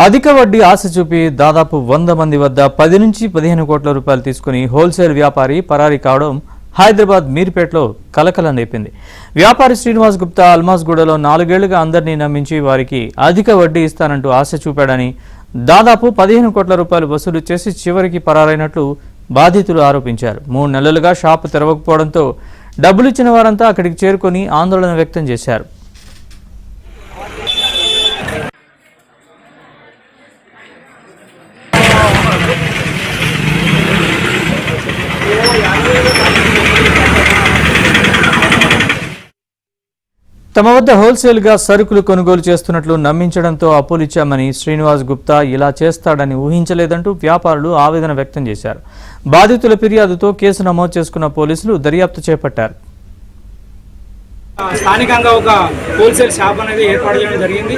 అధిక వడ్డీ ఆశ చూపి దాదాపు 100 మంది వద్ద 10 నుంచి 15 కోట్ల రూపాయలు తీసుకుని హోల్సేల్ వ్యాపారి పరారీ కావడం హైదరాబాద్ మీర్పేటలో కలకలం రేపింది. వ్యాపారి శ్రీనివాస్ గుప్తా అల్మాస్గూడలో 4 ఏళ్లుగా అందరినీ నమ్మించి వారికి అధిక వడ్డీ ఇస్తానంటూ ఆశ చూపాడని, దాదాపు 15 కోట్ల రూపాయలు వసూలు చేసి చివరికి పరారైనట్లు బాధితులు ఆరోపించారు. 3 నెలలుగా షాపు తెరవకపోవడంతో డబ్బులిచ్చిన వారంతా అక్కడికి చేరుకొని ఆందోళన వ్యక్తం చేశారు. తమ వద్ద హోల్సేల్ గా సరుకులు కొనుగోలు చేస్తున్నట్లు నమ్మించడంతో అప్పులిచ్చామని, శ్రీనివాస్ గుప్తా ఇలా చేస్తాడని ఊహించలేదంటూ వ్యాపారులు ఆవేదన వ్యక్తం చేశారు. బాధితుల ఫిర్యాదుతో కేసు నమోదు చేసుకున్న పోలీసులు దర్యాప్తు చేపట్టారు. స్థానికంగా ఒక హోల్సేల్ షాప్ అనేది ఏర్పాటు చేయడం జరిగింది.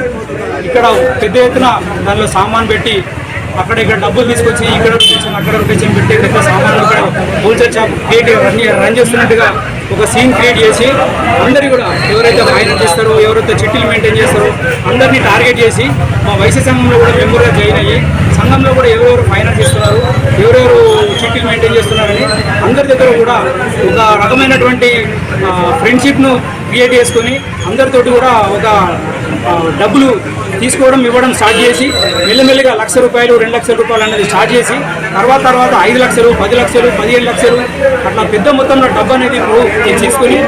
ఇక్కడ పెద్ద ఎత్తున దానిలో సామాన్ పెట్టి అక్కడ ఇక్కడ డబ్బులు తీసుకొచ్చి ఇక్కడ అక్కడ రొటేషన్ పెట్టి పెద్ద సామాన్లు ఇక్కడ హోల్సేల్ షాప్ రన్ చేస్తున్నట్టుగా ఒక సీన్ క్రియేట్ చేసి అందరి కూడా ఎవరైతే ఫైనాన్స్ చేస్తారో, ఎవరైతే చిట్టీలు మెయింటైన్ చేస్తారో అందరినీ టార్గెట్ చేసి మా వైసీ సంఘంలో కూడా మెంబర్గా జాయిన్ అయ్యి సంఘంలో కూడా ఎవరెవరు ఫైనాన్స్ ఇస్తున్నారు, ఎవరెవరు చిట్టీలు మెయింటైన్ చేస్తున్నారని అందరి దగ్గర కూడా ఒక రకమైనటువంటి ఫ్రెండ్షిప్ను క్రియేట్ చేసుకొని అందరితోటి కూడా ఒక డబ్బులు తీసుకోవడం ఇవ్వడం స్టార్ట్ చేసి మెల్లమెల్లిగా ₹1,00,000, ₹2,00,000 అనేది స్టార్ట్ చేసి తర్వాత 5 లక్షలు, 10 లక్షలు, 15 లక్షలు అట్లా పెద్ద మొత్తంలో డబ్బు అనేది తీసుకొని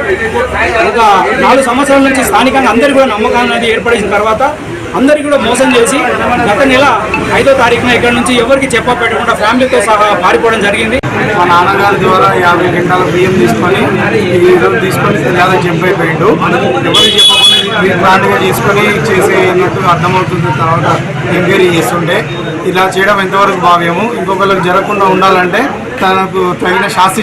ఒక 4 సంవత్సరాల నుంచి స్థానికంగా అందరికీ కూడా నమ్మకాన్ని అనేది ఏర్పడిన తర్వాత అందరికీ కూడా మోసం చేసి గత నెల 5వ తారీఖున ఇక్కడ నుంచి ఎవరికి చెప్పపెట్టకుండా ఫ్యామిలీతో సహా పారిపోవడం జరిగింది. మా నాన్నగారి ద్వారా 50 క్వింటాల బియ్యం తీసుకొని లేదా చెప్పైపోయిండు. ఎవరికి చెప్పకుండా ప్లాన్గా తీసుకొని చేసేటట్టు అర్థమవుతుంది. తర్వాత ఎంక్వైరీ చేస్తుంటే ఇలా చేయడం ఎంతవరకు భావ్యము, ఇంకొకరికి జరగకుండా ఉండాలంటే తనకు తగిన శాస్త్ర